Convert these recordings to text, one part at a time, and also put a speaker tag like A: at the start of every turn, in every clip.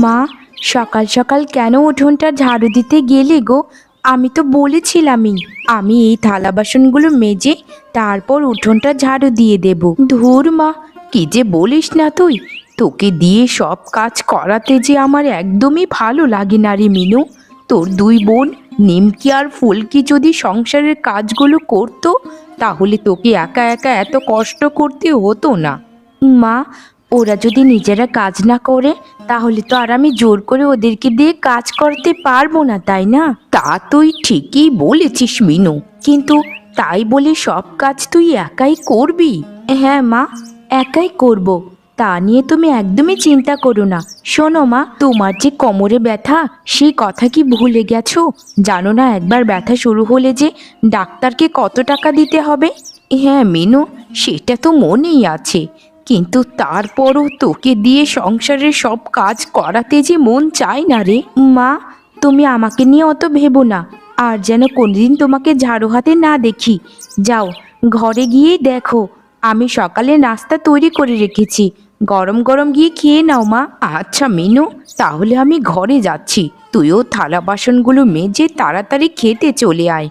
A: মা, সকাল সকাল কেন উঠোনটা ঝাড়ু দিতে গেলে গো? আমি তো বলেছিলামই আমি এই থালা বাসনগুলো মেজে তারপর উঠোনটা ঝাড়ু দিয়ে দেব। ধুর মা, কি যে বলিস না তুই। তোকে দিয়ে সব কাজ করাতে যে আমার একদমই ভালো লাগে না রে মিনু। তোর দুই বোন নিমকি আর ফুলকি যদি সংসারের কাজগুলো করতো তাহলে তোকে একা একা এত কষ্ট করতে হতো না। মা, ওরা যদি নিজেরা কাজ না করে তাহলে তো আর আমি জোর করে ওদেরকে দিয়ে কাজ করতে পারবো না, তাই না? তা তুই ঠিকই বলেছিস মিনু, কিন্তু তাই বলে সব কাজ তুই একাই করবি? হ্যাঁ মা, একাই করব। তা নিয়ে তুমি একদমই চিন্তা করো না। শোনো মা, তোমার যে কোমরে ব্যথা সেই কথা কি ভুলে গেছো? জানো না একবার ব্যথা শুরু হলে যে ডাক্তারকে কত টাকা দিতে হবে? হ্যাঁ মিনু, সেটা তো মনেই আছে, কিন্তু তারপরও তোকে দিয়ে সংসারের সব কাজ করাতে যে মন চায় না রে। মা, তুমি আমাকে নিয়ে অত ভেবো না, আর যেন কোনদিন তোমাকে ঝাড়ু হাতে না দেখি। যাও, ঘরে গিয়ে দেখো আমি সকালে নাস্তা তৈরি করে রেখেছি, গরম গরম গিয়ে খেয়ে নাও মা। আচ্ছা মিনু, তাহলে আমি ঘরে যাচ্ছি, তুইও থালা বাসনগুলো মেজে তাড়াতাড়ি খেতে চলে আয়।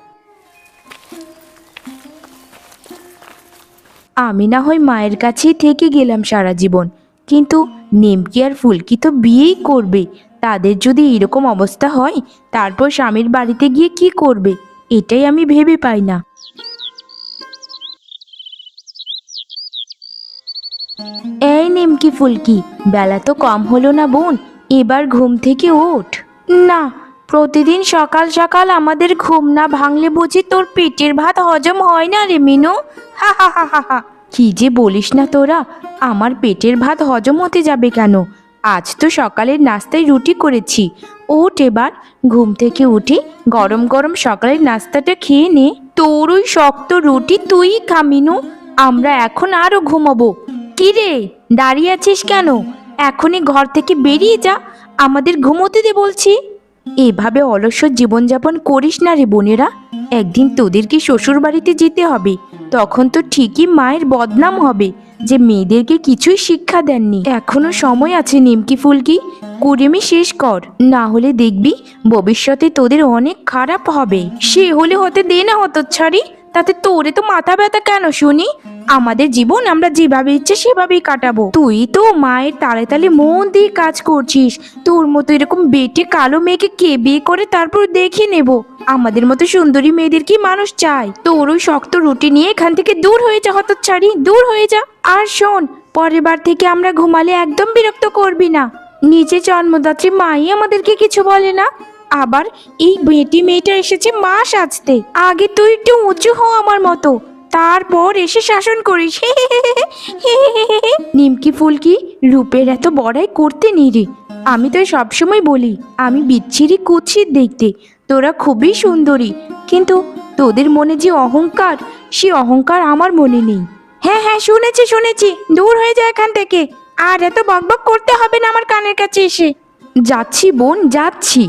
A: আমি না হয় মায়ের কাছেই থেকে গেলাম সারা জীবন, কিন্তু নিমকি আর ফুলকি তো বিয়েই করবে। তাদের যদি এরকম অবস্থা হয় তারপর স্বামীর বাড়িতে গিয়ে কি করবে, এটাই আমি ভেবে পাই না। এই নিমকি ফুলকি, বেলা তো কম হলো না বোন, এবার ঘুম থেকে ওঠ। না, প্রতিদিন সকাল সকাল আমাদের ঘুম না ভাঙলে বুঝি তোর পেটের ভাত হজম হয় না রে মিনু? হা হা হা হা হা। কি যে বলিস না তোরা, আমার পেটের ভাত হজম হতে যাবে কেন? আজ তো সকালের নাস্তায় রুটি করেছি। ওঠ এবার, ঘুম থেকে উঠে গরম গরম সকালের নাস্তাটা খেয়ে নে। তোর ওই শক্ত রুটি তুই খা মিনু, আমরা এখন আরো ঘুমাবো। কি রে, দাঁড়িয়ে আছিস কেন? এখনই ঘর থেকে বেরিয়ে যা, আমাদের ঘুমোতে দে বলছি। এভাবে অলস জীবনযাপন করিস না রে বোনেরা, একদিন তোদেরকে শ্বশুর বাড়িতে যেতে হবে, তখন তো ঠিকই মায়ের বদনাম হবে যে মেয়েদেরকে কিছুই শিক্ষা দেননি। এখনো সময় আছে নিমকি ফুলকি, কুড়েমি শেষ কর, না হলে দেখবি ভবিষ্যতে তোদের অনেক খারাপ হবে। সে হলে হতে দে না হতচ্ছাড়ি, তাতে তোরে তো মাথা ব্যথা কেন শুনি? আমাদের জীবন আমরা যেভাবে ইচ্ছে সেভাবেই কাটাবো। তুই তো মায়ের তালে তালে মন দিয়ে কাজ করছিস, তোর মতো এরকম বেটে কালো মেয়েকে কে বিয়ে করে তারপর দেখে নেব? আমাদের মতো সুন্দরী মেয়েদের কি মানুষ চায়? তোর ওই শক্ত রুটি নিয়ে এখান থেকে দূর হয়ে যা হতচ্ছাড়ি, দূর হয়ে যা। আর শোন, পরের বার থেকে আমরা ঘুমালে একদম বিরক্ত করবি না। নিজে জন্মদাত্রী মাই আমাদেরকে কিছু বলে না, আবার এই বেটি মেয়েটা এসেছে মা সাজতে। আগে তুই একটু উঁচু হ আমার মতো, তারপর এসে শাসন করিস। নিমকি ফুলকি, রূপের এত বড়াই করতে নেই রে। আমি তো সবসময় বলি আমি বিচ্ছিরি কুৎসিত দেখতে, তোরা খুবই সুন্দরী, কিন্তু তোদের মনে যে অহংকার, সে অহংকার আমার মনে নেই। হ্যাঁ হ্যাঁ, শুনেছি শুনেছি, দূর হয়ে যায় এখান থেকে, আর এত বকবক করতে হবে না আমার কানের কাছে এসে। যাচ্ছি বোন, যাচ্ছি।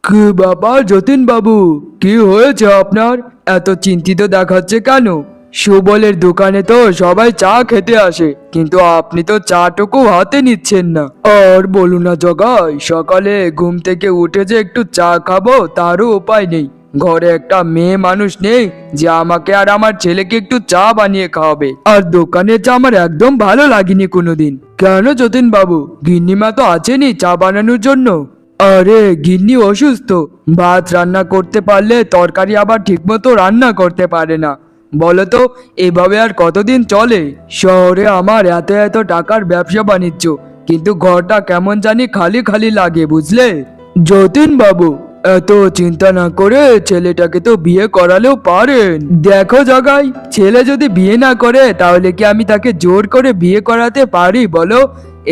B: কি ব্যাপার যতীন বাবু, কি হয়েছে আপনার? এত চিন্তিত দেখাচ্ছে কেন? সুবলের দোকানে তো সবাই চা খেতে আসে, কিন্তু আপনি তো চাটুকু হাতে নিচ্ছেন না। আর বলুন না জগাই, সকালে ঘুম থেকে উঠে যে একটু চা খাবো তারও উপায় নেই। ঘরে একটা মেয়ে মানুষ নেই যে আমাকে আর আমার ছেলেকে একটু চা বানিয়ে খাওয়াবে। আর দোকানের চা আমার একদম ভালো লাগেনি কোনোদিন। কেন যতীন বাবু, গিন্নিমা তো আছেনই চা বানানোর জন্য। আরে গিন্নি অসুস্থ, ভাত রান্না করতে পারলে তরকারি আবার ঠিকমতো রান্না করতে পারে না। বলো তো এভাবে আর কতদিন চলে? শহরে আমার এত এত টাকার ব্যবসা বাণিজ্য, কিন্তু ঘরটা কেমন জানি খালি খালি লাগে, বুঝলে? যতীন বাবু, এত চিন্তা না করে ছেলেটাকে তো বিয়ে করালেও পারেন। দেখো জগাই, ছেলে যদি বিয়ে না করে তাহলে কি আমি তাকে জোর করে বিয়ে করাতে পারি বলো?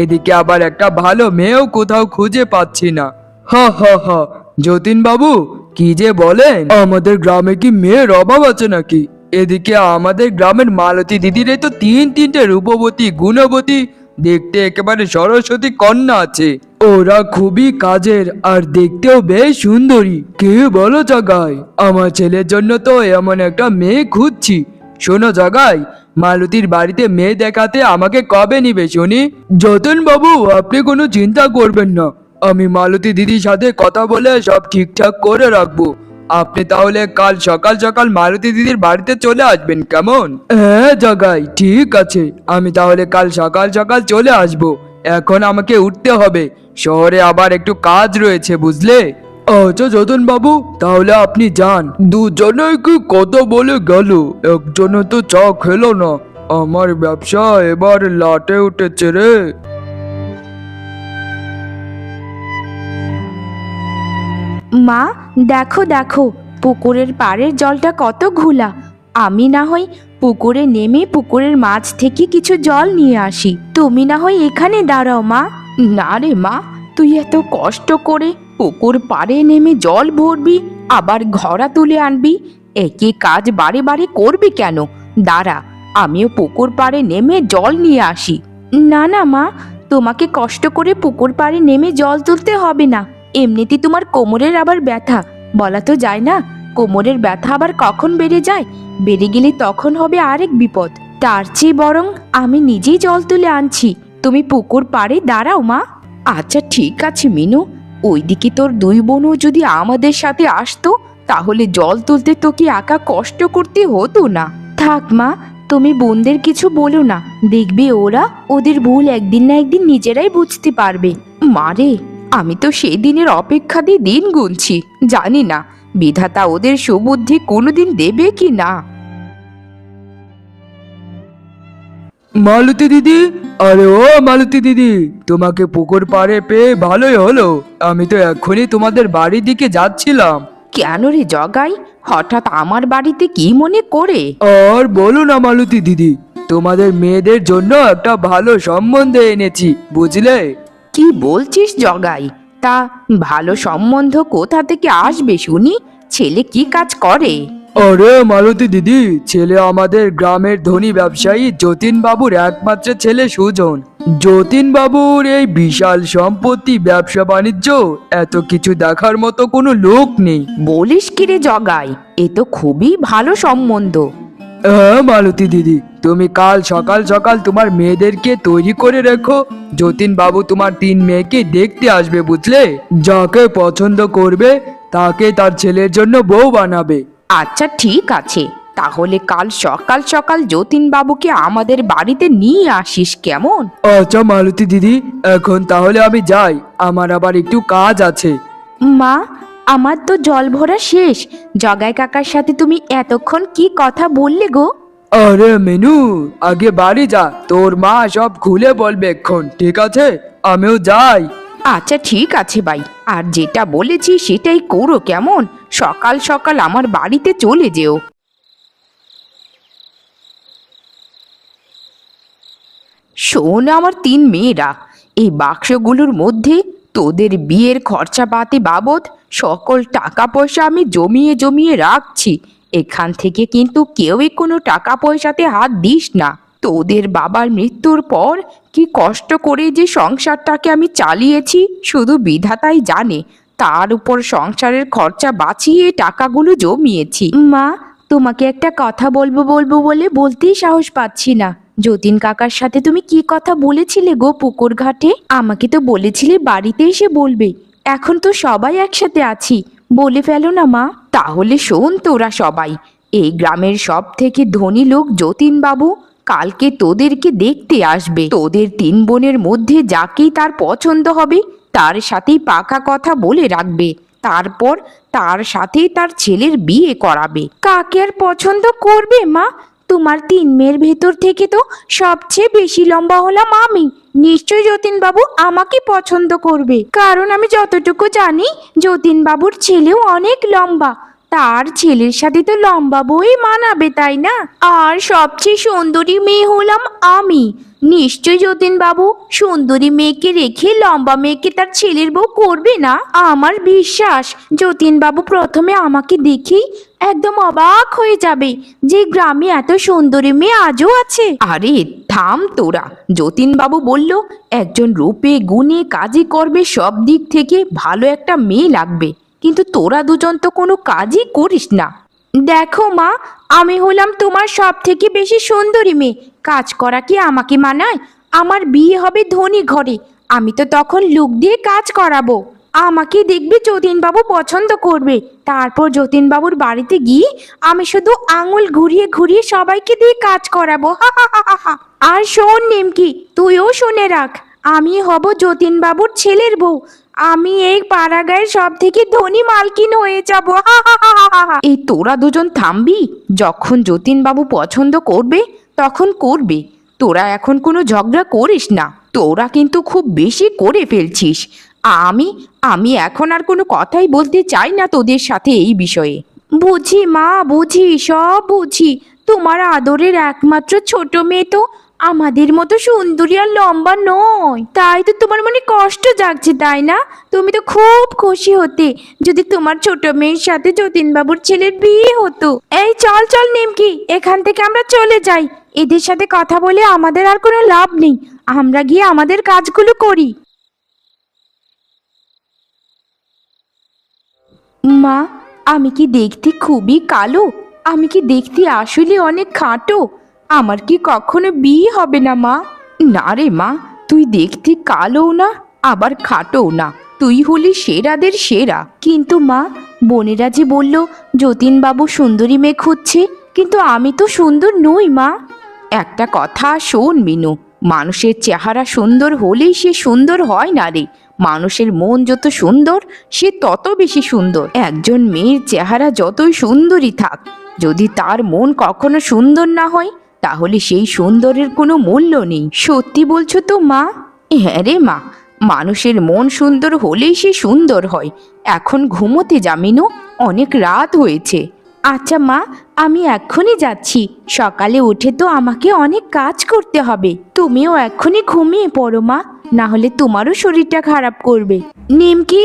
B: এদিকে আবার একটা ভালো মেয়েও কোথাও খুঁজে পাচ্ছি না। হা হা হা, যতীন বাবু কি যে বলেন, আমাদের গ্রামে কি মেয়ের অভাব আছে নাকি? এদিকে আমাদের গ্রামের মালতী দিদিরে তো তিনটে রূপবতী গুণবতী, দেখতে একেবারে সরস্বতী কন্যা আছে। ওরা খুবই কাজের আর দেখতেও বেশ সুন্দরী। কি বলো জাগাই? আমার ছেলের জন্য তো এমন একটা মেয়ে খুঁজছি। শোনো জাগাই, মালতীর বাড়িতে মেয়ে দেখাতে আমাকে কবে নিবে শুনি? যতন বাবু, আপনি কোনো চিন্তা করবেন না, আমি মালতী দিদির সাথে কথা বলে সব ঠিকঠাক করে রাখবো। আপনি তাহলে কাল সকাল সকাল মালতী দিদির বাড়িতে চলে আসবেন, কেমন? হ্যাঁ জাগাই, ঠিক আছে, আমি তাহলে কাল সকাল সকাল চলে আসবো। এখন আমাকে উঠতে হবে, শহরে আবার একটু কাজ রয়েছে, বুঝলে? আচ্ছা যতন বাবু, তাহলে আপনি যান। দুজনে কি কথা বলে গেল, একজনে তো চা খেলো না। আমার ব্যবসা এবার লাটে উঠেছে রে।
A: মা, দেখো দেখো, পুকুরের পাড়ের জলটা কত ঘোলা। আমি না হয় পুকুরে নেমে পুকুরের মাছ থেকে কিছু জল নিয়ে আসি, তুমি না হয় এখানে দাঁড়াও মা। না রে মা, তুই এত কষ্ট করে পুকুর পাড়ে নেমে জল ভরবি, আবার ঘড়া তুলে আনবি, একই কাজ বারে বারে করবি কেন? দাঁড়া, আমিও পুকুর পাড়ে নেমে জল নিয়ে আসি। না না মা, তোমাকে কষ্ট করে পুকুর পাড়ে নেমে জল তুলতে হবে না। এমনিতে তোমার কোমরের আবার ব্যথা, বলা তো যায় না, কোমরের ব্যথা আবার কখন বেড়ে যায়, বেড়ে গেলে তখন হবে আরেক বিপদ। তার চেয়ে বরং আমি নিজেই জল তুলে আনছি, তুমি পুকুর পাড়ে দাঁড়াও মা। আচ্ছা ঠিক আছে মিনু, ওইদিকে তোর দুই বোনও যদি আমাদের সাথে আসতো তাহলে জল তুলতে তোকে একা কষ্ট করতে হতো না। থাক মা, তুমি বোনদের কিছু বলো না, দেখবে ওরা ওদের ভুল একদিন না একদিন নিজেরাই বুঝতে পারবে। মারে, আমি তো সেই দিনের অপেক্ষা দিয়ে দিন গুনছি, জানি না বিধাতা ওদের সুবুদ্ধি কোনোদিন দেবে কি না।
B: মালতী দিদি, আরে ও মালতী দিদি, তোমাকে পুকুর পাড়ে পেয়ে ভালোই হলো। আমি তো এক্ষুনি তোমাদের বাড়ির দিকে যাচ্ছিলাম।
A: কেন রে জগাই, হঠাৎ আমার বাড়িতে কি মনে করে?
B: আর বলো না মালতী দিদি, তোমাদের মেয়েদের জন্য একটা ভালো সম্বন্ধ এনেছি, বুঝলে?
A: কি বলছিস জগাই? তা ভালো সম্বন্ধ কোথা থেকে আসবে শুনি? ছেলে কি কাজ করে?
B: আরে মালতী দিদি, ছেলে আমাদের গ্রামের ধনী ব্যবসায়ী যতীন বাবুর একমাত্র ছেলে সুজন। যতীন বাবুর এই বিশাল সম্পত্তি, ব্যবসা বাণিজ্য, এত কিছু দেখার মতো কোনো লোক নেই।
A: বলিস কি রে জগাই, এ তো খুবই ভালো সম্বন্ধ।
B: হ্যাঁ মালতী দিদি, তুমি কাল সকাল সকাল তোমার মেয়েদেরকে তৈরি করে রেখো। যতীন বাবু তোমার 3 মেয়েকে দেখতে আসবে, বুঝলে? যাকে পছন্দ করবে তাকে তার ছেলের জন্য বউ বানাবে।
A: আচ্ছা ঠিক আছে, তাহলে কাল সকাল সকাল যতীন বাবুকে আমাদের বাড়িতে নিয়ে আসিস, কেমন?
B: আচ্ছা মালতী দিদি, এখন তাহলে আমি যাই, আমার আবার একটু কাজ আছে।
A: মা, আমার তো জল ভরা শেষ। জগাই কাকার সাথে তুমি এতক্ষণ কি কথা বললে গো?
B: আরে মেনু, আগে বাড়ি যা, তোর মা সব খুলে বলবে এক্ষণ, ঠিক আছে? আমিও যাই।
A: আচ্ছা ঠিক আছে ভাই, আর যেটা বলেছি সেটাই করো, কেমন? সকাল সকাল আমার বাড়িতে চলে যেও। শোন আমার 3 মেয়েরা, এই বাক্সগুলোর মধ্যে তোদের বিয়ের খরচাপাতি বাবদ সকল টাকা পয়সা আমি জমিয়ে জমিয়ে রাখছি। এখান থেকে কিন্তু কেউই কোনো টাকা পয়সাতে হাত দিস না। তোদের বাবার মৃত্যুর পর কি কষ্ট করে যে সংসারটাকে আমি চালিয়েছি শুধু বিধাতাই জানে, তার উপর সংসারের খরচা বাঁচিয়ে টাকাগুলো জমিয়েছি। মা, তোমাকে একটা কথা বলবো বলবো বলে বলতেই সাহস পাচ্ছি না। যতীন কাকার সাথে তুমি কি কথা বলেছিলে গো পুকুর ঘাটে? আমাকে তো বলেছিলে বাড়িতে এসে বলবে, এখন তো সবাই একসাথে আছি, বলে ফেলো না মা। তাহলে শোন তোরা সবাই, এই গ্রামের সব থেকে ধনী লোক যতীন বাবু কালকে তোদেরকে দেখতে আসবে। তোদের 3 বোনের মধ্যে যাকেই তার পছন্দ হবে তার সাথেই পাকা কথা বলে রাখবে, তারপর তার সাথেই তার ছেলের বিয়ে করাবে। কাকে আর পছন্দ করবে মা? তোমার 3 মেয়ের ভেতর থেকে তো সবচেয়ে বেশি লম্বা হলাম আমি, নিশ্চয়ই যতীন বাবু আমাকে পছন্দ করবে, কারণ আমি যতটুকু জানি যতীন বাবুর ছেলেও অনেক লম্বা, তার ছেলের সাথে তো লম্বা বই মানাবে, তাই না? আর সবচেয়ে সুন্দরী মেয়ে হলাম আমি। নিশ্চয় যতীন বাবু সুন্দরী মেয়েকে রেখে লম্বা মেয়েকে তার ছেলের বউ করবে না। আমার বিশ্বাস যতীন বাবু প্রথমে আমাকে দেখেই একদম অবাক হয়ে যাবে যে গ্রামে এত সুন্দরী মেয়ে আজও আছে। আরে থাম তোরা, যতীন বাবু বলল একজন রূপে গুণে কাজে করবে সব দিক থেকে ভালো একটা মেয়ে লাগবে, কিন্তু তোরা দুজন তো কোনো কাজই করিস না। দেখো মা, আমি হলাম তোমার সব থেকে বেশি সুন্দরী মেয়ে, কাজ করা কি আমাকে মানায়? আমার বিয়ে হবে ধনী ঘরে, আমি তো তখন লোক দিয়ে কাজ করাবো। আমাকে দেখবি যতীনবাবু পছন্দ করবে, তারপর যতীনবাবুর বাড়িতে গিয়ে আমি শুধু আঙুল ঘুরিয়ে ঘুরিয়ে সবাইকে দিয়ে কাজ করাবো। হা হা হা হা হা। আর শোন নিমকি, তুইও শুনে রাখ, আমি হব যতীনবাবুর ছেলের বউ। আমি এই পাড়াগাঁয়ের সব থেকে ধনী মালকিন হয়ে যাব। এই তোরা দুজন থামবি? যখন যতীনবাবু পছন্দ করবে তখন করবে, তোরা এখন কোনো ঝগড়া করিস না। তোরা কিন্তু খুব বেশি করে ফেলছিস। আমি আমি এখন আর কোনো কথাই বলতে চাই না তোদের সাথে এই বিষয়ে। বুঝি মা, বুঝি, সব বুঝি। তোমার আদরের একমাত্র ছোট মেয়ে তো আমাদের মতো সুন্দরী আর লম্বা নয়, তাই তো তোমার মনে কষ্ট জাগছে, তাই না? তুমি তো খুব খুশি হতে যদি তোমার ছোট মেয়ের সাথে যতীনবাবুর ছেলের বিয়ে হতো। এই চল চল নিমকি, এখান থেকে আমরা চলে যাই। এদের সাথে কথা বলে আমাদের আর কোনো লাভ নেই, আমরা গিয়ে আমাদের কাজগুলো করি। মা, আমি কি দেখতে খুবই কালো? আমি কি দেখতে আসলে অনেক খাটো? আমার কি কখনো বিয়ে হবে না মা? না রে মা, তুই দেখতে কালোও না আবার খাটোও না, তুই হলি সেরাদের সেরা। কিন্তু মা, বোনেরা যে বলল যতীনবাবু সুন্দরী মেয়ে খুঁজছে, কিন্তু আমি তো সুন্দর নই মা। একটা কথা শোন মিনু, মানুষের চেহারা সুন্দর হলেই সে সুন্দর হয় না রে, মানুষের মন যত সুন্দর সে তত বেশি সুন্দর। একজন মেয়ের চেহারা যতই সুন্দরী থাক, যদি তার মন কখনো সুন্দর না হয় তাহলে সেই সুন্দরের কোনো মূল্য নেই। সত্যি বলছো তো মা? হ্যাঁ রে মা, মানুষের মন সুন্দর হলেই সে সুন্দর হয়। এখন ঘুমোতে যা মিনু, অনেক রাত হয়েছে। আচ্ছা মা, আমি এক্ষুনি যাচ্ছি। সকালে উঠে তো আমাকে অনেক কাজ করতে হবে। তুমিও এক্ষুনি ঘুমিয়ে পড়ো মা, না হলে তোমারও শরীরটা খারাপ করবে। নিমকি,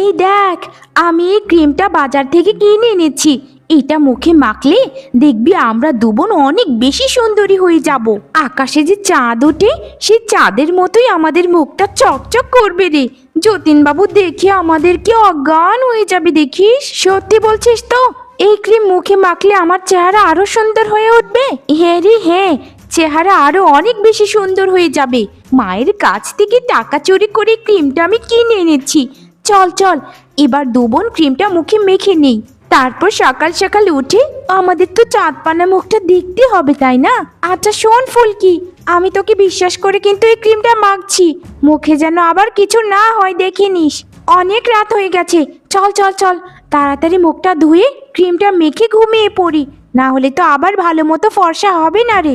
A: এই দেখ, আমি এই ক্রিমটা বাজার থেকে কিনে এনেছি। এটা মুখে মাখলে দেখবি আমরা দুবোন অনেক বেশি সুন্দরী হয়ে যাব। আকাশে যে চাঁদ ওঠে সেই চাঁদের মতোই আমাদের মুখটা চকচক করবে রে। যতীনবাবু দেখে আমাদেরকে অজ্ঞান হয়ে যাবে, দেখিস। সত্যি বলছিস তো? এই ক্রিম মুখে মাখলে আমার চেহারা আরো সুন্দর হয়ে উঠবে? হ্যাঁ রে হ্যাঁ, চেহারা আরো অনেক বেশি সুন্দর হয়ে যাবে। মায়ের কাছ থেকে টাকা চুরি করে ক্রিমটা আমি কিনে এনেছি। চল চল, এবার দুবোন ক্রিমটা মুখে মেখে নেই, তারপর সকাল সকাল উঠে আমাদের তো চাঁদপানা মুখটা দেখতে হবে, তাই না? আচ্ছা শোন ফুলকি, আমি তোকে বিশ্বাস করে কিন্তু এই ক্রিমটা মাখছি, মুখে যেন আবার কিছু না হয় দেখে নিস। অনেক রাত হয়ে গেছে, চল চল চল, তাড়াতাড়ি মুখটা ধুয়ে ক্রিমটা মেখে ঘুমিয়ে পড়ি, না হলে তো আবার ভালো মতো ফর্সা হবে না রে।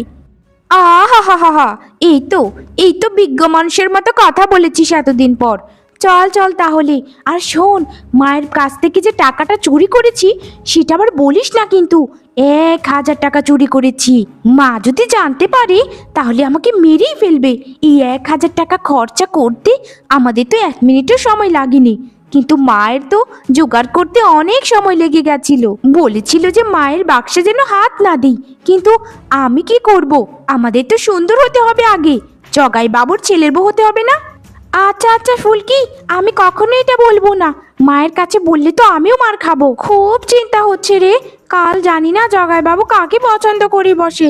A: আহা হা হা হা, এই তো বিজ্ঞ মানুষের মতো কথা বলেছিস এতদিন পর। চল চল তাহলে। আর শোন, মায়ের কাছ থেকে যে টাকাটা চুরি করেছি সেটা আবার বলিস না কিন্তু। 1000 টাকা চুরি করেছি। মা যদি জানতে পারে তাহলে আমাকে মেরেই ফেলবে। এই 1000 টাকা খরচা করতে আমাদের তো 1 মিনিটও সময় লাগেনি, কিন্তু মায়ের তো জোগাড় করতে অনেক সময় লেগে গেছিল। বলেছিল যে মায়ের বাক্সে যেন হাত না দিই, কিন্তু আমি কি করব? আমাদের তো সুন্দর হতে হবে আগে, জগাই বাবুর ছেলের বউ হতে হবে না? আচ্ছা আচ্ছা ফুলকি, আমি কখনো এটা বলবো না। মায়ের কাছে বললে তো আমিও মার খাবো। খুব চিন্তা হচ্ছে রে, কাল জানি না জগাই বাবু কাকে পছন্দ করে বসে।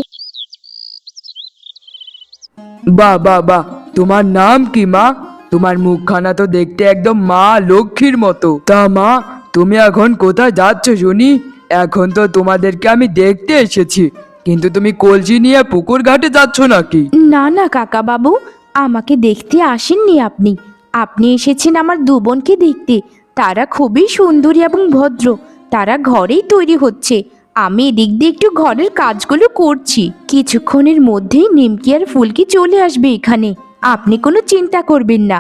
B: বাহ বাহ বাহ, তোমার নাম কি মা? তোমার মুখখানা তো দেখতে একদম মা লক্ষ্মীর মতো। তা মা, তুমি এখন কোথায় যাচ্ছ শুনি? এখন তো তোমাদেরকে আমি দেখতে এসেছি, কিন্তু তুমি কলসি নিয়ে পুকুর ঘাটে যাচ্ছ নাকি?
A: না না কাকা বাবু, আমাকে দেখতে আসেননি আপনি। আপনি এসেছেন আমার দু বোনকে দেখতে। তারা খুবই সুন্দরী এবং ভদ্র, তারা ঘরেই তৈরি হচ্ছে। আমি এদিক দিয়ে একটু ঘরের কাজগুলো করছি। কিছুক্ষণের মধ্যেই নিমকি আর ফুলকি চলে আসবে এখানে, আপনি কোনো চিন্তা করবেন না।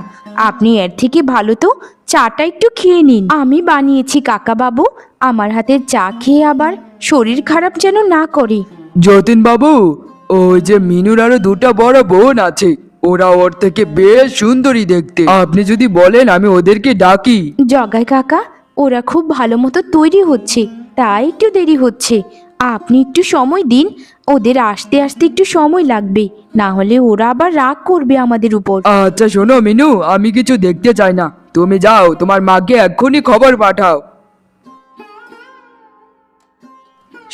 A: আপনি এর থেকে ভালো তো চাটা একটু খেয়ে নিন, আমি বানিয়েছি কাকা বাবু। আমার হাতের চা খেয়ে আবার শরীর খারাপ যেন না করে।
B: যতীন বাবু, ওই যে মিনুর আরো দুটো বড় বোন আছে, ওরা ওর থেকে বেশ সুন্দরী দেখতে। আপনি যদি বলেন আমি ওদেরকে ডাকি।
A: জগাই কাকা, ওরা খুব ভালো মতো তৈরি হচ্ছে, তাই একটু দেরি হচ্ছে। আপনি একটু সময় দিন, ওদের আসতে আসতে একটু সময় লাগবে, না হলে ওরা আবার রাগ করবে আমাদের উপর।
B: আচ্ছা শোনো মিনু, আমি কিছু দেখতে চাই না, তুমি যাও তোমার মাকে এক্ষুনি খবর পাঠাও।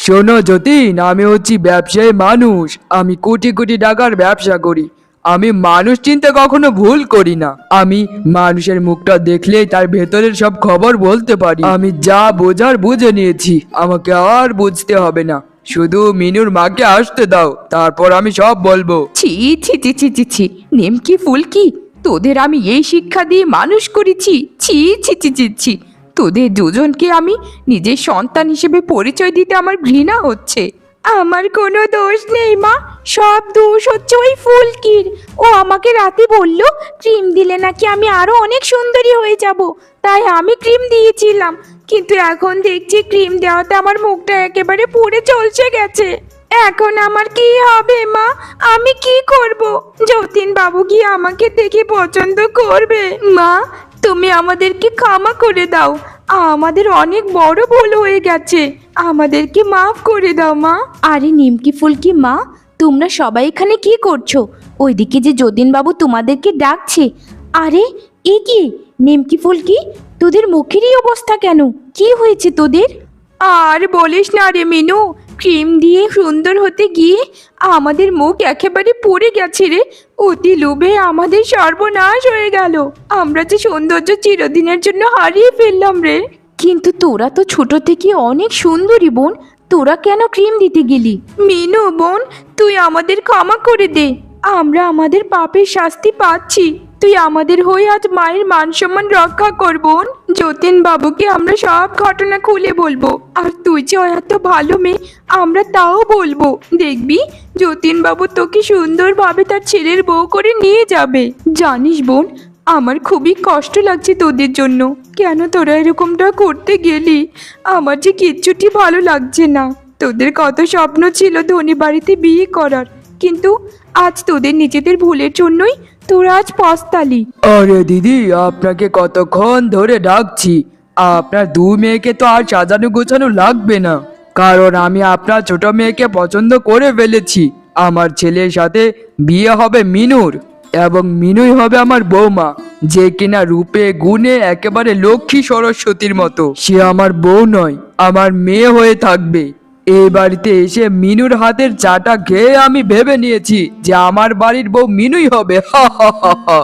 B: শোনো যতীন, আমি হচ্ছি ব্যবসায়ী মানুষ, আমি কোটি কোটি টাকার ব্যবসা করি। আমি মানুষ চিনতে কখনো ভুল করি না। আমি মানুষের মুখটা দেখলেই তার ভেতরের সব খবর বলতে পারি। আমি যা বোঝার বুঝে নিয়েছি, আমাকে আর বুঝতে হবে না। শুধু মিনুর মাকে আসতে দাও, তারপর আমি সব বলবো।
C: ছি ছি ছি ছি ছি ছি, নেমকি ফুলকি, তোদের আমি এই শিক্ষা দিয়ে মানুষ করেছি? ছি ছি ছি ছি ছি, তোদের দুজনকে আমি নিজের সন্তান হিসেবে পরিচয় দিতে আমার ঘৃণা হচ্ছে।
A: আমার কোনো দোষ নেই মা, সব দোষ হচ্ছে ওই ফুলকির। ও আমাকে রাতে বলল ক্রিম দিলে নাকি আমি আরো অনেক সুন্দরী হয়ে যাব, তাই আমি ক্রিম দিয়েছিলাম। কিন্তু এখন দেখছি ক্রিম দেওয়াতে আমার মুখটা একেবারে পুড়ে চলছে গেছে। এখন আমার কি হবে মা? আমি কি করব? যতীন বাবু কি আমাকে দেখে পছন্দ করবে? মা, তুমি আমাদেরকে ক্ষমা করে দাও, আমাদের অনেক বড় ভুল হয়ে গেছে, আমাদেরকে মাফ করে দাও মা। আরে নিমকি ফুলকি মা, তোমরা সবাই এখানে কি করছো? ওইদিকে যে যতীন বাবু তোমাদেরকে ডাকছে। আরে এ কি নিমকি ফুলকি, তোদের মুখেরই অবস্থা কেন? কি হয়েছে তোদের? আর বলিস না রে মিনু, ক্রিম দিয়ে সুন্দর হতে গিয়ে আমাদের মুখ একেবারে পুড়ে গেছে রে। অতি লোভে আমাদের সর্বনাশ হয়ে গেল, আমরা যে সৌন্দর্য চিরদিনের জন্য হারিয়ে ফেললাম রে। কিন্তু তোরা তো ছোট থেকে অনেক সুন্দরী বোন, তোরা কেন ক্রিম দিতে গেলি? মিনু বোন, তুই আমাদের ক্ষমা করে দে, আমরা আমাদের পাপের শাস্তি পাচ্ছি। তুই আমাদের হয়ে আজ মায়ের মান সম্মান রক্ষা কর বোন। যতীন বাবুকে আমরা সব ঘটনা খুলে বলবো, আর তুই যে এত ভালো মেয়ে আমরা তাও বলবো। দেখবি যতীন বাবু তোকে সুন্দরভাবে তার ছেলের বউ করে নিয়ে যাবে। জানিস বোন, আমার খুবই কষ্ট লাগছে তোদের জন্য। কেন তোরা এরকমটা করতে গেলি? আমার যে কিচ্ছুটি ভালো লাগছে না। তোদের কত স্বপ্ন ছিল ধনী বাড়িতে বিয়ে করার, কিন্তু আজ তোদের নিজেদের ভুলের জন্যই তোরা আজ পস্তালি।
B: আরে দিদি, আপনাকে কতক্ষণ ধরে ডাকছি। আপনার দু মেয়েকে তো আর সাজানো গোছানো লাগবে না, কারণ আমি আপনার ছোট মেয়েকে পছন্দ করে ফেলেছি। আমার ছেলের সাথে বিয়ে হবে মিনুর, এবং মিনুই হবে আমার বৌমা, যে কিনা রূপে গুণে একেবারে লক্ষ্মী সরস্বতীর মতো। সে আমার বউ নয়, আমার মেয়ে হয়ে থাকবে। এই বাড়িতে এসে মিনুর হাতের চাটা খেয়ে আমি ভেবে নিয়েছি যে আমার বাড়ির বউ মিনুই হবে। হা হা হা হা।